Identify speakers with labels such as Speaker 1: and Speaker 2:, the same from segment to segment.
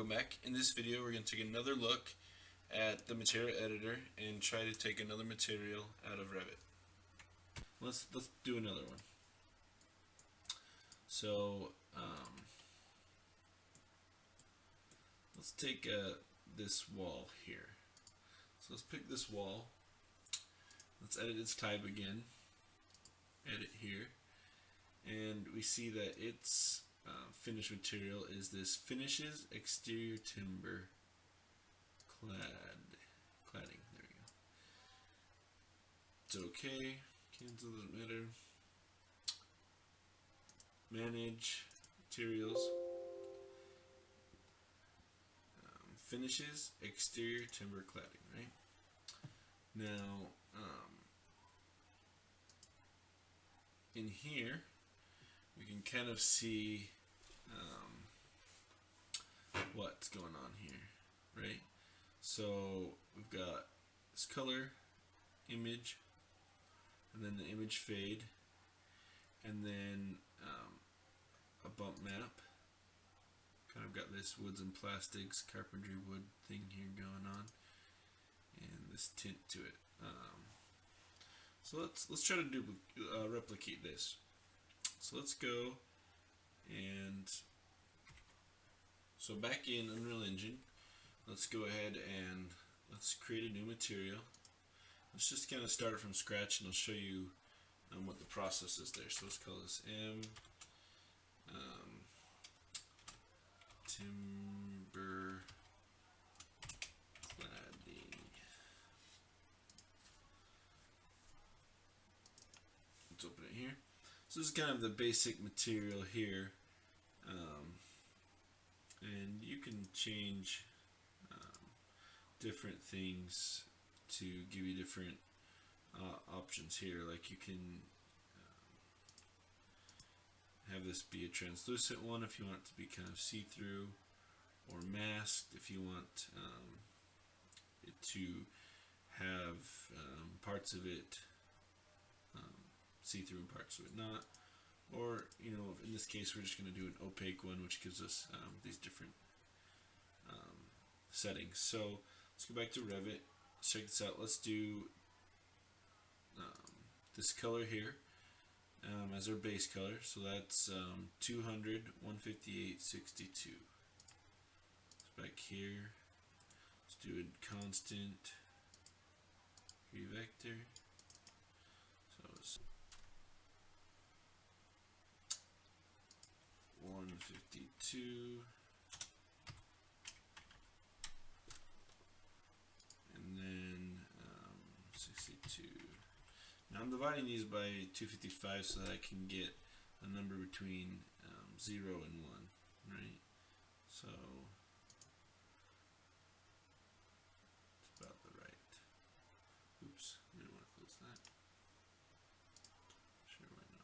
Speaker 1: welcome back. In this video we're going to take another look at the material editor and try to take another material out of Revit. Let's do another one. So let's take this wall here. So let's pick this wall. Let's edit its type again. Edit here, and we see that its finished material is this finishes exterior timber cladding. There we go. It's okay. Cancel, doesn't matter. Manage materials. Finishes exterior timber cladding. Right now, in here we can kind of see what's going on here, right? So we've got this color image, and then the image fade, and then a bump map. Kind of got this woods and plastics carpentry wood thing here going on, and this tint to it. So let's try to replicate this. So let's go and so back in Unreal Engine, let's go ahead and let's create a new material. Let's just kind of start it from scratch, and I'll show you what the process is there. So let's call this timber cladding. Let's open it here. So this is kind of the basic material here, and you can change different things to give you different options here. Like you can have this be a translucent one if you want it to be kind of see-through, or masked if you want it to have parts of it see-through and parts of it not. Or, you know, in this case we're just going to do an opaque one, which gives us these different settings. So let's go back to Revit. Let's check this out. Let's do this color here as our base color. So that's 200, 158, 62. Back here, let's do a constant vector. So it's 152, and then 62. Now I'm dividing these by 255 so that I can get a number between 0 and 1, right? So it's about the right. Oops, we don't want to close that. Sure, why not?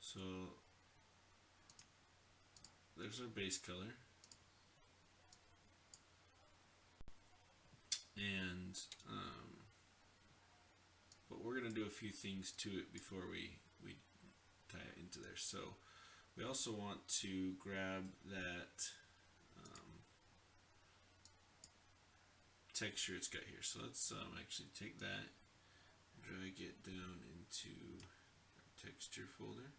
Speaker 1: So there's our base color, and but we're going to do a few things to it before we tie it into there. So we also want to grab that texture it's got here. So let's actually take that, drag it down into our texture folder,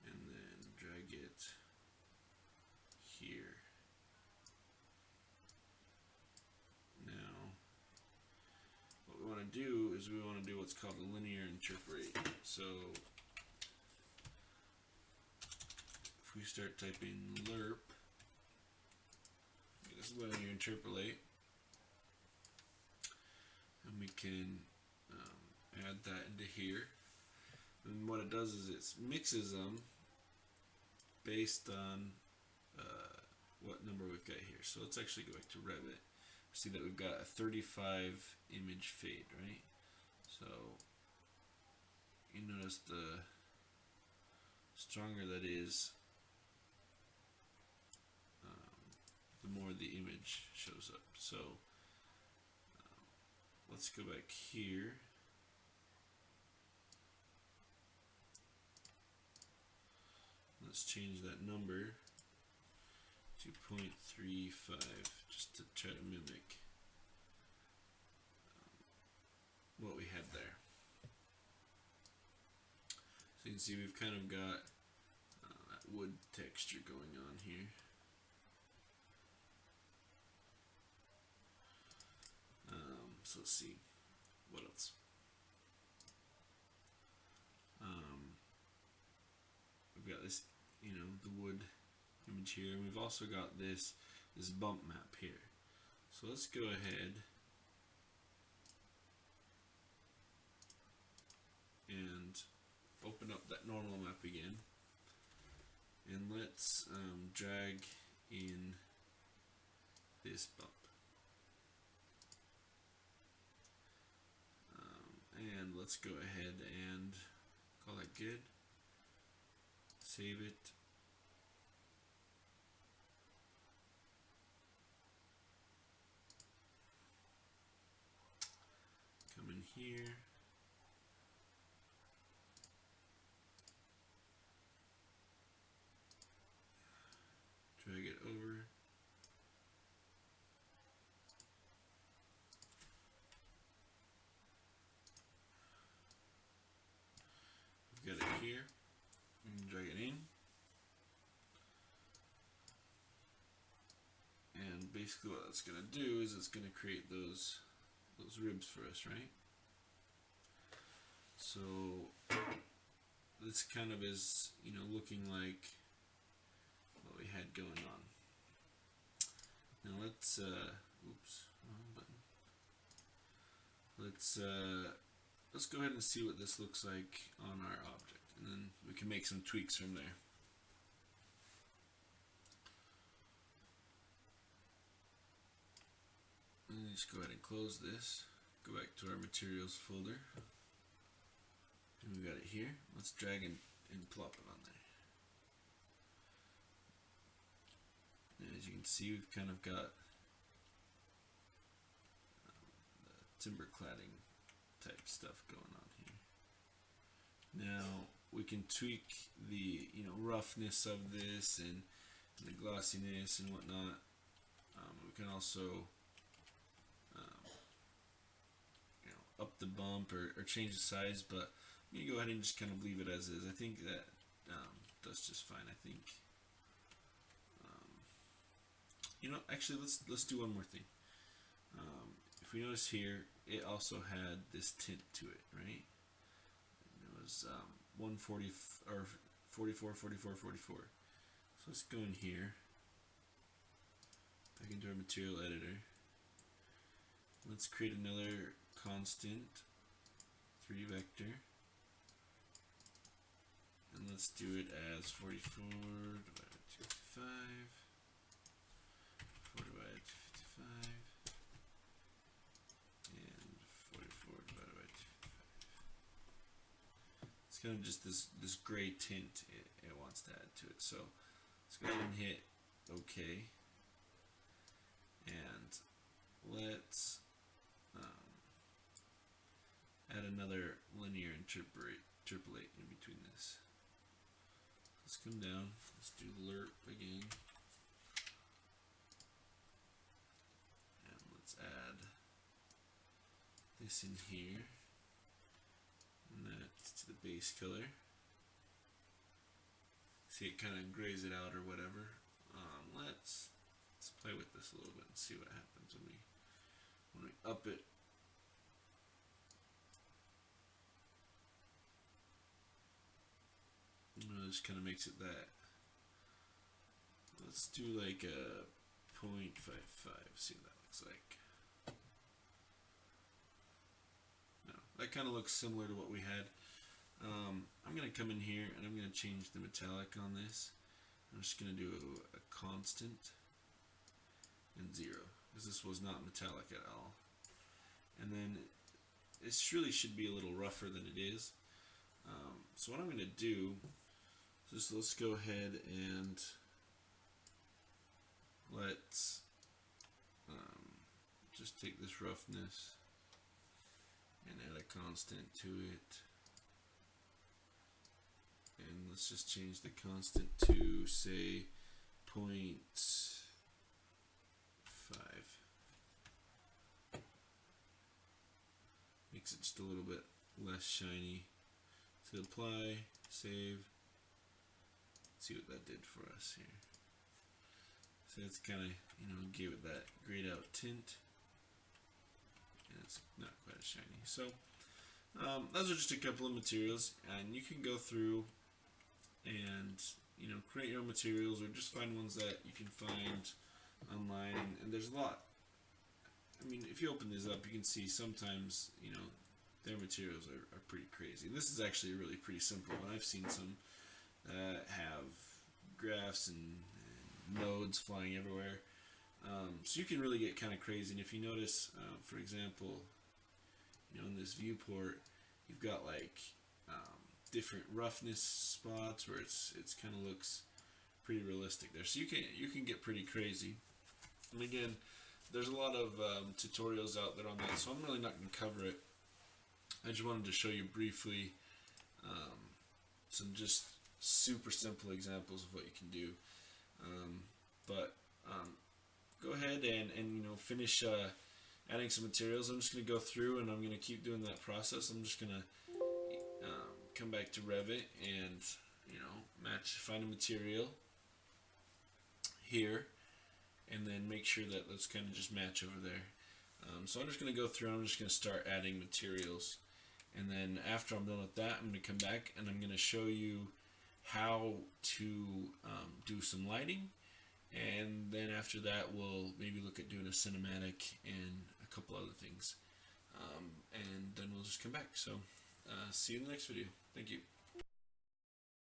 Speaker 1: and then drag it here. Now what we want to do is we want to do what's called a linear interpolate. So if we start typing lerp, this linear interpolate, and we can add that into here. And what it does is it mixes them based on what number we've got here. So let's actually go back to Revit. See that we've got a 35 image fade, right? So you notice the stronger that is, the more the image shows up. So let's go back here let's change that number to 0.35 just to try to mimic what we had there. So you can see we've kind of got that wood texture going on here. So let's see what else. We've got this, the wood image here, and we've also got this bump map here. So let's go ahead and open up that normal map again, and let's drag in this bump. And let's go ahead and call that good. Save it. Come in here. Drag it over. We've got it here. And drag it in. And basically what it's going to do is it's going to create those ribs for us, right? So this kind of is, looking like what we had going on. Now let's oops, wrong button. Let's go ahead and see what this looks like on our object, and then we can make some tweaks from there. And just go ahead and close this. Go back to our materials folder. And we got it here. Let's drag and plop it on there. And as you can see, we've kind of got the timber cladding type stuff going on here. Now we can tweak the roughness of this and the glossiness and whatnot. We can also up the bump or change the size, but I'm going to go ahead and just kind of leave it as is. I think that does just fine. I think actually let's do one more thing. If we notice here, it also had this tint to it, right? It was 140 or 44, 44, 44. So let's go in here, back into our material editor. Let's create another constant 3 vector, and let's do it as 44 divided by 255, 4 divided by 255, and 44 divided by 255. It's kind of just this gray tint it wants to add to it. So let's go ahead and hit OK, and let's add another linear interpolate in between this. Let's come down. Let's do lerp again. And let's add this in here. And that's to the base color. See, it kind of grays it out or whatever. Let's play with this a little bit and see what happens when we up it. This kind of makes it that. Let's do like a 0.55, see what that looks like. No, that kind of looks similar to what we had. I'm going to come in here and I'm going to change the metallic on this. I'm just going to do a constant and 0, because this was not metallic at all. And then this really should be a little rougher than it is. So what I'm going to do, let's go ahead and let's just take this roughness and add a constant to it, and let's just change the constant to say 0.5. Makes it just a little bit less shiny. So apply, save. Let's see what that did for us here. So it's kind of, gave it that grayed out tint. And it's not quite as shiny. So those are just a couple of materials, and you can go through and create your own materials, or just find ones that you can find online. And there's a lot. I mean, if you open these up, you can see sometimes their materials are pretty crazy. And this is actually really pretty simple, and I've seen some that have graphs and nodes flying everywhere. So you can really get kind of crazy. And if you notice, for example, in this viewport, you've got like different roughness spots where it's kind of looks pretty realistic there. So you can get pretty crazy. And again, there's a lot of tutorials out there on that, so I'm really not going to cover it. I just wanted to show you briefly some just super simple examples of what you can do. But go ahead and finish adding some materials. I'm just going to go through and I'm going to keep doing that process. I'm just going to come back to Revit and find a material here, and then make sure that those kind of just match over there. So I'm just going to go through and I'm just going to start adding materials, and then after I'm done with that, I'm going to come back and I'm going to show you how to do some lighting, and then after that we'll maybe look at doing a cinematic and a couple other things, and then we'll just come back. So see you in the next video. Thank you.